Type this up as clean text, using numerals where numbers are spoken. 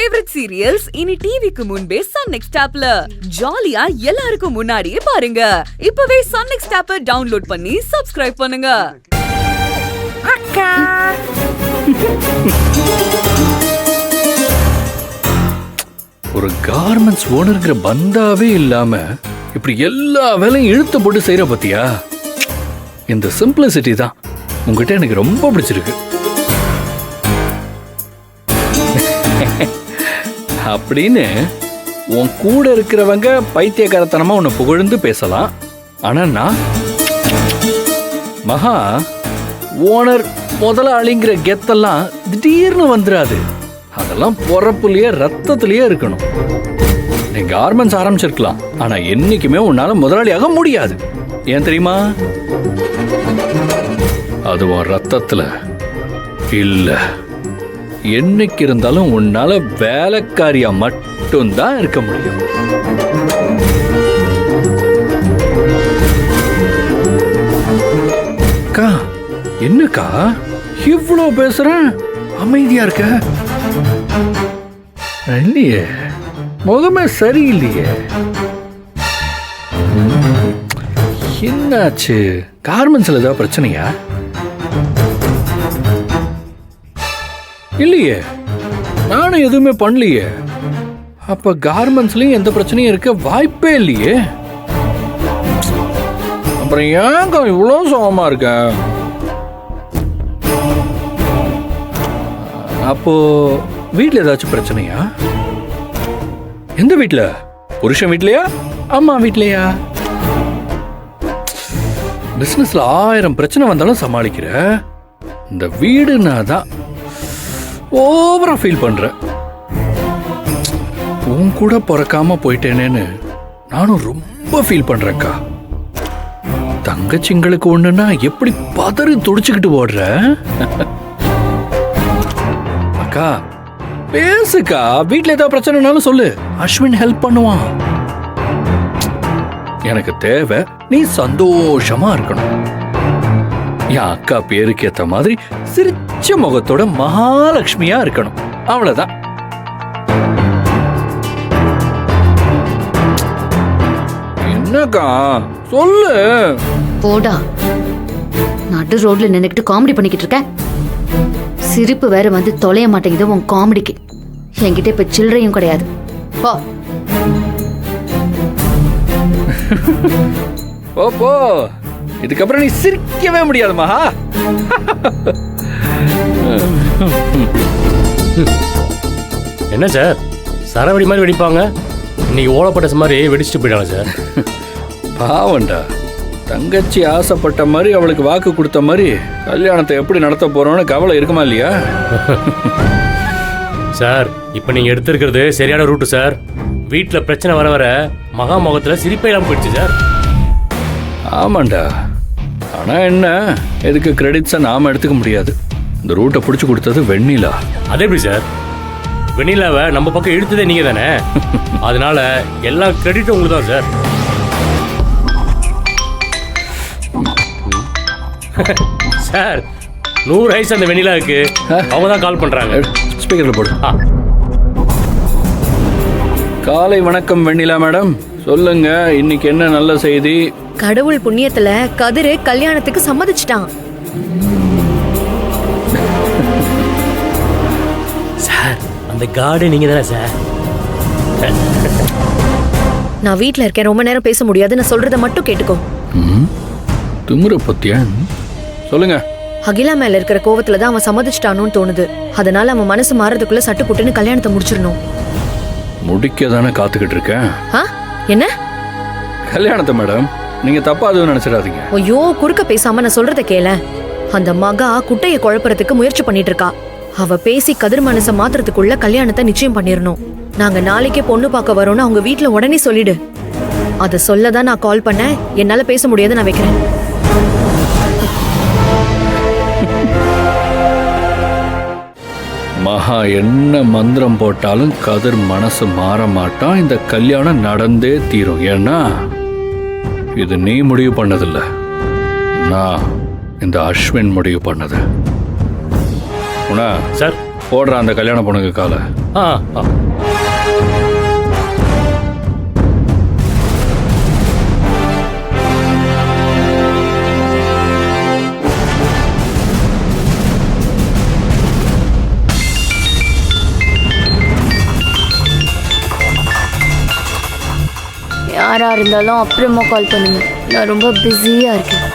Favourite serials இனி டிவிக்கு முன்பே சன் நெக்ஸ்ட் ஆப்ல ஜாலியா எல்லாருக்கும் முன்னாடியே பாருங்க. இப்பவே சன் நெக்ஸ்ட் ஆப்பை டவுன்லோட் பண்ணி சப்ஸ்கிரைப் பண்ணுங்க. அக்கா ஒரு கார்மெண்ட்ஸ் ஓனர்ங்கிற பந்தாவே இல்லாம இப்படி எல்லா வேலையும் இழுத்து போட்டு செய்யற பத்தியா? இந்த சிம்பிளிசிட்டி தான் உங்ககிட்ட எனக்கு ரொம்ப பிடிச்சிருக்கு. அப்படின்னு உன் கூட இருக்கிறவங்க பைத்தியக்காரத்தனமா உன்னை புகழ்ந்து பேசலாம். ஆனா நான் மகா ஓனர் முதலாளிங்கிற கெத்தெல்லாம் திடீர்னு வந்துடாது. அதெல்லாம் பொறப்புலயே ரத்தத்திலேயே இருக்கணும். நீ கார்மெண்ட்ஸ் ஆரம்பிச்சிருக்கலாம், ஆனா என்னைக்குமே உன்னால முதலாளியாக முடியாது. ஏன் தெரியுமா? அது உன் ரத்தத்துல இல்ல. என்னைக்கு இருந்தாலும் உன்னால வேலைக்காரியா மட்டும்தான் இருக்க முடியும். அக்கா, என்னக்கா இவ்வளோ பேசுறேன், அமைதியா இருக்க? இல்லையே, முகமே சரியில்லையே. என்னாச்சு? கார்மெண்ட்ஸ்ல ஏதாவது பிரச்சனையா? இல்லையே, நானும் எதுவுமே பண்ணலையே. அப்ப கார்மெண்ட்ஸ்லயும் எந்த பிரச்சனையும் இருக்க வாய்ப்பே இல்லையே. அப்புறம் ஏங்க இவ்வளோ சோகமா இருக்க? அப்போ வீட்டுல ஏதாச்சும் பிரச்சனையா? எந்த வீட்டுல? புருஷன் வீட்லயா, அம்மா வீட்லயா? பிசினஸ்ல 1000 பிரச்சனை வந்தாலும் சமாளிக்கிற. இந்த வீடுனா தான் ஓவரா ஃபீல் பண்ற. உன் கூட பிறக்காம போயிட்டேனேன்னு நானும் ரொம்ப ஃபீல் பண்றேன்க்கா. தங்கச்சிங்களுக்கு ஒண்ணுன்னா எப்படி பதறி துடிச்சுக்கிட்டு ஓடுற? அக்கா பேசுக்கா. வீட்டுல ஏதாவது பிரச்சனைனாலும் சொல்லு, அஸ்வின் ஹெல்ப் பண்ணுவான். எனக்கு தேவை நீ சந்தோஷமா இருக்கணும். என் அக்கா பேருக்கு ஏத்த மாதிரி சிரிச்ச முகத்தோட மகாலட்சுமியா இருக்கணும். அவ்வளவுதான். என்னக்கா சொல்லு. போடா, நடு ரோட்ல நின்னுக்கிட்டு காமெடி பண்ணிக்கிட்டு இருக்க. சிரிப்பு வேற வந்து தொலைய மாட்டேங்குது உன் காமெடிக்கு. என்கிட்ட இப்ப சில்லறையும் கிடையாது. போ போ போ. இதுக்கப்புறம் நீ சிரிக்கவே முடியாது மகா. என்ன சார், சரவெடி மாதிரி வெடிப்பாங்க, இன்னைக்கு ஓலப்பட்ட மாதிரி வெடிச்சுட்டு போயிட்டாங்க சார். பாவண்டா, தங்கச்சி ஆசைப்பட்ட மாதிரி அவளுக்கு வாக்கு கொடுத்த மாதிரி கல்யாணத்தை எப்படி நடத்த போறோம்னு கவலை இருக்குமா இல்லையா? சார், இப்போ நீங்க எடுத்திருக்கிறது சரியான ரூட்டு சார். வீட்டில் பிரச்சனை வர வர மகா முகத்தில் சிரிப்பே இல்லாமல் போயிடுச்சு சார். ஆமாண்டா, ஆனா என்ன, எதுக்கு கிரெடிட்ஸை நாம எடுத்துக்க முடியாது. இந்த ரூட்டை பிடிச்சி கொடுத்தது வெண்ணிலா. அதே எப்படி சார்? வெண்ணிலாவை நம்ம பக்கம் இழுத்ததே நீங்க தானே. அதனால எல்லா கிரெடிட்டும் உங்களுக்கு தான் சார். சார், 100 ஐஸ் அந்த வெண்ணிலாவுக்கு அவங்க தான் கால் பண்றாங்க. ஸ்பீக்கர்ல போடு. காலை வணக்கம் வெண்ணிலா மேடம், சொல்லுங்க இன்னைக்கு என்ன நல்ல செய்தி? கடவுள் புண்ணியத்துல கதிரு கல்யாணத்துக்கு சம்மதிச்சிட்டான். சார், அந்த கார்டு நீங்க தானே சார்? நான் வீட்ல இருக்கேன், ரொம்ப நேரம் பேச முடியாது. நான் சொல்றத மட்டும் கேட்டுக்கோ. திமுற பத்தியா? சொல்லுங்க. அகிலா மேல இருக்கிற கோவத்துல தான் அவன் சம்மதிச்சிட்டானோன்னு தோணுது. அதனால அவன் மனசு மாறதுக்குள்ள சட்டு புட்டுன்னு கல்யாணத்தை முடிச்சிடணும். முடிக்க தானே காத்துக்கிட்டு இருக்கேன். என்ன கல்யாணத்தை மேடம், நீங்க தப்பா அதுவும் நினைச்சிடாதீங்க. ஐயோ, குறுக்க பேசாம நான் சொல்றத கேள. அந்த மகா குட்டைய குழப்பறதுக்கு முயற்சி பண்ணிட்டு இருக்கா. அவ பேசி கதிர் மனசை மாத்துறதுக்குள்ள கல்யாணத்தை நிச்சயம் பண்ணிடணும். நாங்க நாளைக்கே பொண்ணு பார்க்க வரோம்னு அவங்க வீட்டுல உடனே சொல்லிடு. அத சொல்லதான் நான் கால் பண்ணேன். என்னால பேச முடியாது, நான் வைக்கிறேன். மகா என்ன மந்திரம் போட்டாலும் கதிர் மனசு மாற மாட்டான். இந்த கல்யாணம் நடந்தே தீரும். ஏன்னா இது நீ முடிவு பண்ணதில்ல, நான் இந்த அஸ்வின் முடிவு பண்ணது. உனா சார், போடுற அந்த கல்யாண பொண்ணுக்கு காலை. ஆ ஆ யாரா இருந்தாலும் அப்புறமா கால் பண்ணுங்க. நான் ரொம்ப பிஸியா இருக்கேன்.